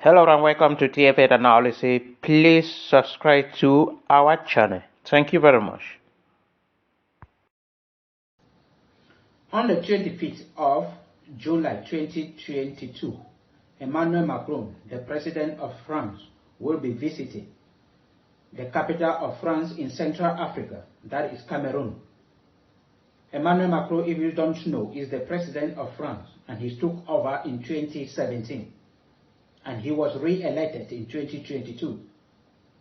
Hello and welcome to TFA Analysis. Please subscribe to our channel. Thank you very much. On the 25th of July 2022, Emmanuel Macron, the president of France, will be visiting the capital of France in Central Africa, that is Cameroon. Emmanuel Macron, if you don't know, is the president of France, and he took over in 2017. And he was re-elected in 2022.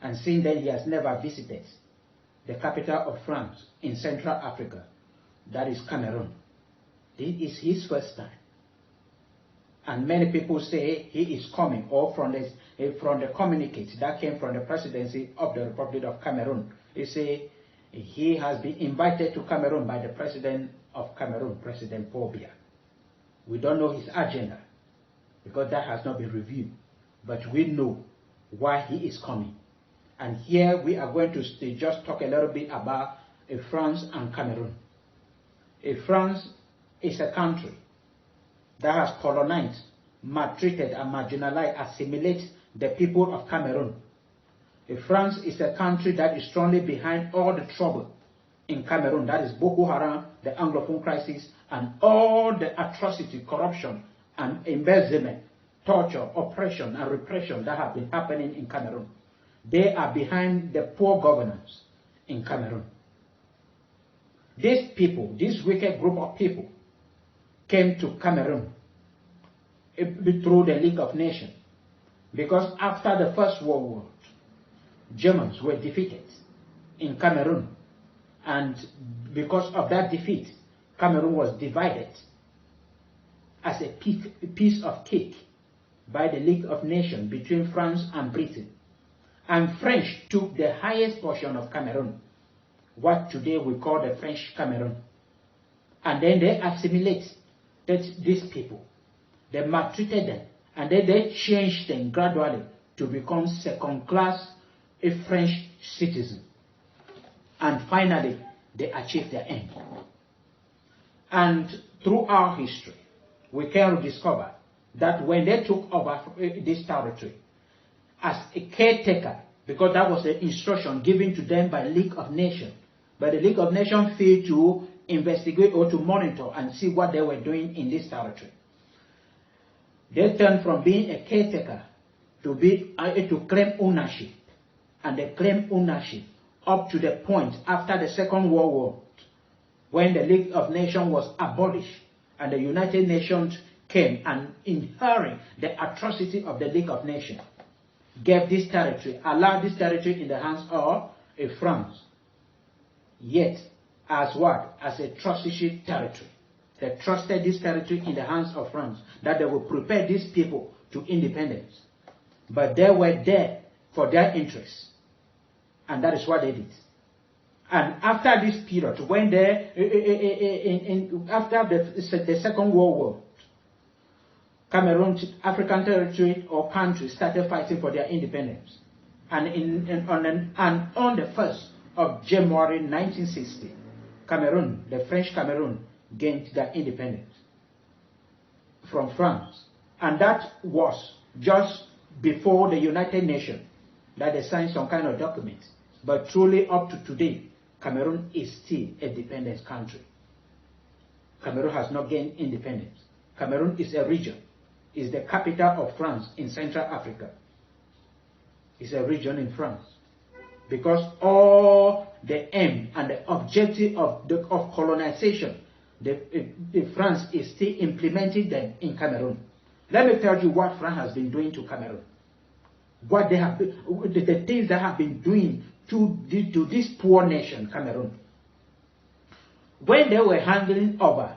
And since then, he has never visited the capital of France in Central Africa, that is Cameroon. This is his first time. And many people say he is coming, or from the communique that came from the presidency of the Republic of Cameroon. They say he has been invited to Cameroon by the president of Cameroon, President Paul Biya. We don't know his agenda, because that has not been reviewed. But we know why he is coming. And here we are going to just talk a little bit about France and Cameroon. France is a country that has colonized, maltreated, and marginalized, assimilated the people of Cameroon. France is a country that is strongly behind all the trouble in Cameroon. That is Boko Haram, the Anglophone crisis, and all the atrocity, corruption, and embezzlement, torture, oppression, and repression that have been happening in Cameroon. They are behind the poor governance in Cameroon. These people, this wicked group of people, came to Cameroon through the League of Nations, because after the First World War, Germans were defeated in Cameroon, and because of that defeat, Cameroon was divided as a piece of cake by the League of Nations between France and Britain. And French took the highest portion of Cameroon, what today we call the French Cameroon. And then they assimilated these people. They maltreated them, and then they changed them gradually to become second-class French citizens. And finally, they achieved their end. And through our history, we can discover that when they took over this territory as a caretaker, because that was the instruction given to them by League of Nations, but the League of Nations failed to investigate or to monitor and see what they were doing in this territory. They turned from being a caretaker to claim ownership, and they claimed ownership up to the point after the Second World War, when the League of Nations was abolished and the United Nations came and inherited the atrocity of the League of Nations, gave this territory, allowed this territory in the hands of France, yet as what? As a trustship territory. They trusted this territory in the hands of France, that they will prepare these people to independence. But they were there for their interests, and that is what they did. And after this period, when after the Second World War, Cameroon, African territory or country, started fighting for their independence. And on the 1st of January 1960, Cameroon, the French Cameroon, gained their independence from France. And that was just before the United Nations that they signed some kind of document. But truly up to today, Cameroon is still a dependent country. Cameroon has not gained independence. Cameroon is a region. Is the capital of France in Central Africa. It's a region in France. Because all the aim and the objective of colonization, France is still implementing them in Cameroon. Let me tell you what France has been doing to Cameroon. What they have been, the things they have been doing to this poor nation, Cameroon. When they were handing over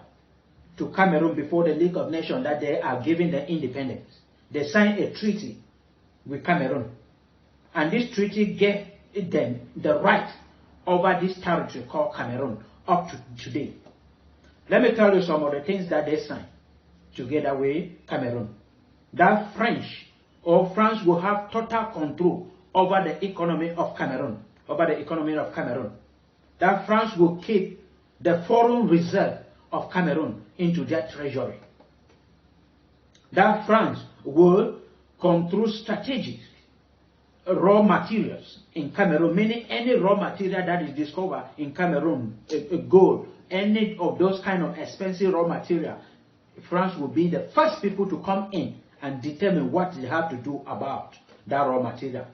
to Cameroon before the League of Nations that they are giving the independence, they signed a treaty with Cameroon. And this treaty gave them the right over this territory called Cameroon up to today. Let me tell you some of the things that they signed together with Cameroon. That France will have total control over the economy of Cameroon. That France will keep the foreign reserve of Cameroon into their treasury. That France will control strategic raw materials in Cameroon, meaning any raw material that is discovered in Cameroon, gold, any of those kind of expensive raw material, France will be the first people to come in and determine what they have to do about that raw material.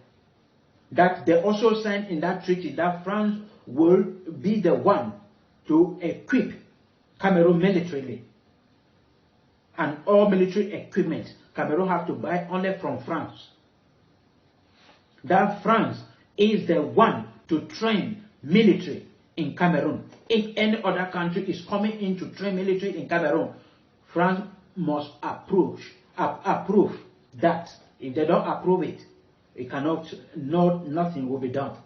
That they also signed in that treaty that France will be the one to equip Cameroon militarily. And all military equipment Cameroon have to buy only from France. That France is the one to train military in Cameroon. If any other country is coming in to train military in Cameroon, France must approve that. If they don't approve it, nothing will be done.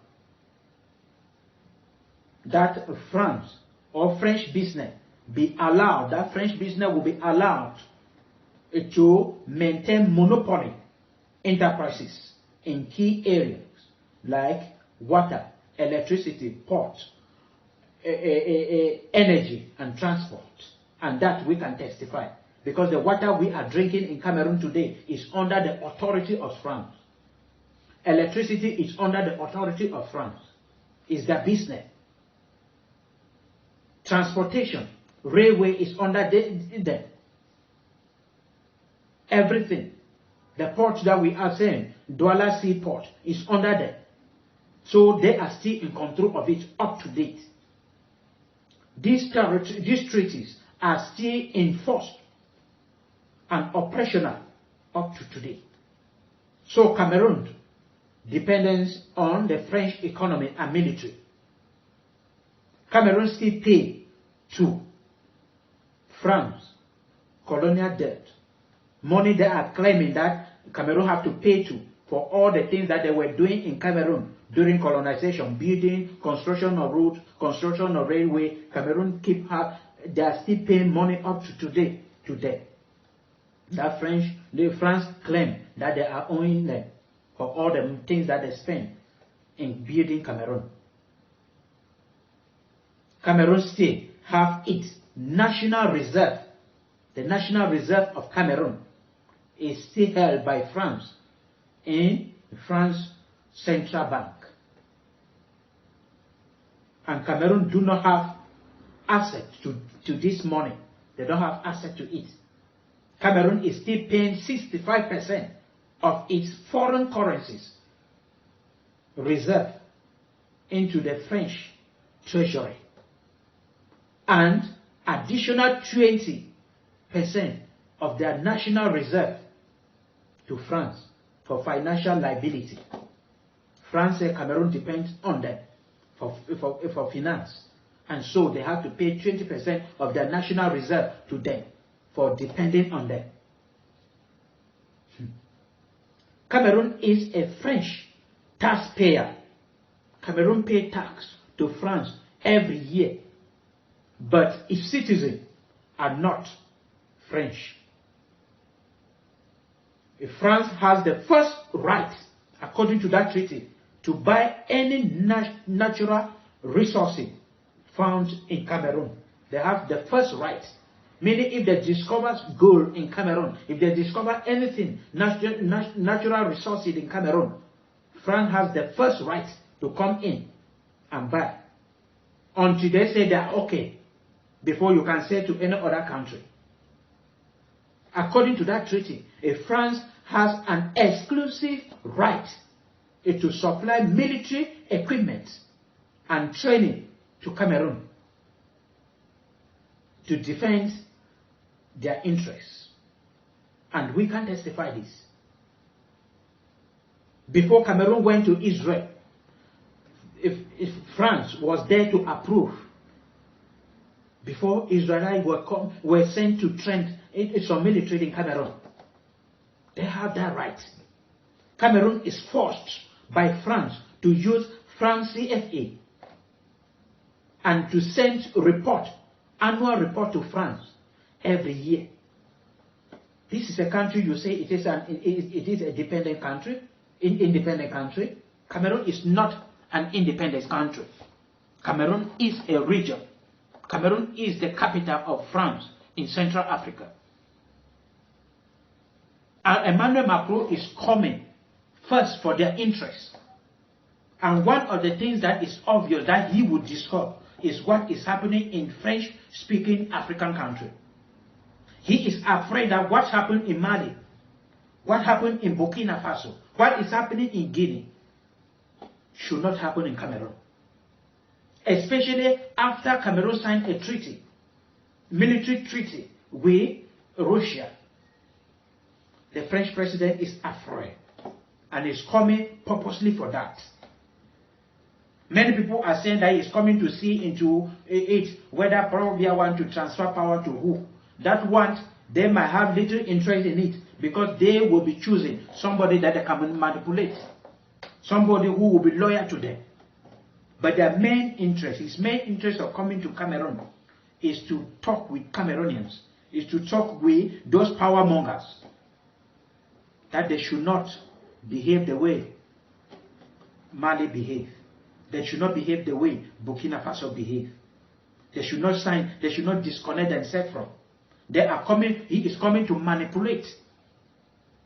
That France or French business be allowed, that French business will be allowed to maintain monopoly enterprises in key areas like water, electricity, ports, energy and transport. And that we can testify, because the water we are drinking in Cameroon today is under the authority of France. Electricity is under the authority of France. It's their business. Transportation, railway is under them. Everything. The port that we are saying, Douala Seaport, is under them. So they are still in control of it up to date. These treaties are still enforced and operational up to today. So Cameroon depends on the French economy and military. Cameroon still pay to France colonial debt. Money they are claiming that Cameroon have to pay to for all the things that they were doing in Cameroon during colonization, building, construction of roads, construction of railway. Cameroon they are still paying money up to today to them. That France claim that they are owing them for all the things that they spend in building Cameroon. Cameroon still have its national reserve. The national reserve of Cameroon is still held by France in France Central Bank. And Cameroon do not have access to this money. They don't have access to it. Cameroon is still paying 65% of its foreign currencies reserve into the French treasury, and additional 20% of their national reserve to France for financial liability. France and Cameroon depends on them for finance, and so they have to pay 20% of their national reserve to them for depending on them. Cameroon is a French taxpayer. Cameroon pays tax to France every year, but its citizens are not French. France has the first right, according to that treaty, to buy any natural resources found in Cameroon. They have the first right. Meaning, if they discover gold in Cameroon, if they discover anything, natural resources in Cameroon, France has the first right to come in and buy. Until they say they are okay, before you can say to any other country. According to that treaty, France has an exclusive right to supply military equipment and training to Cameroon to defend their interests. And we can testify this. Before Cameroon went to Israel, if France was there to approve, before Israelites were sent to train some military in Cameroon, they have that right. Cameroon is forced by France to use France CFA and to send annual report to France every year. This is a country you say it is a dependent country, independent country. Cameroon is not an independent country. Cameroon is a region. Cameroon is the capital of France in Central Africa. And Emmanuel Macron is coming first for their interests. And one of the things that is obvious that he would discuss is what is happening in French-speaking African countries. He is afraid that what happened in Mali, what happened in Burkina Faso, what is happening in Guinea, should not happen in Cameroon. Especially after Cameroon signed a treaty, military treaty with Russia. The French president is afraid and is coming purposely for that. Many people are saying that he's coming to see into it whether probably I want to transfer power to who. That one, they might have little interest in it because they will be choosing somebody that they can manipulate, somebody who will be loyal to them. But their main interest, his main interest of coming to Cameroon is to talk with Cameroonians, is to talk with those power mongers that they should not behave the way Mali behave. They should not behave the way Burkina Faso behave. They should not sign, they should not disconnect themselves from. They are coming, he is coming to manipulate.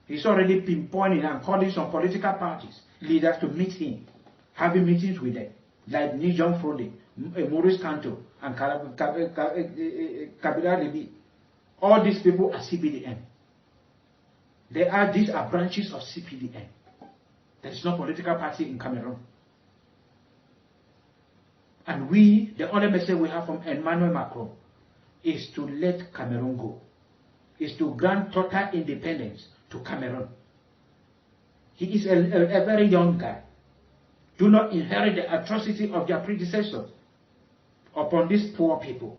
He's already pinpointing and calling some political parties, leaders to meet him, having meetings with them, like Nijong Frode, Maurice Kanto, and Kabila Lebi. All these people are CPDM. These are branches of CPDM. There is no political party in Cameroon. And the only message we have from Emmanuel Macron is to let Cameroon go, is to grant total independence to Cameroon. He is a very young guy. Do not inherit the atrocity of their predecessors upon these poor people.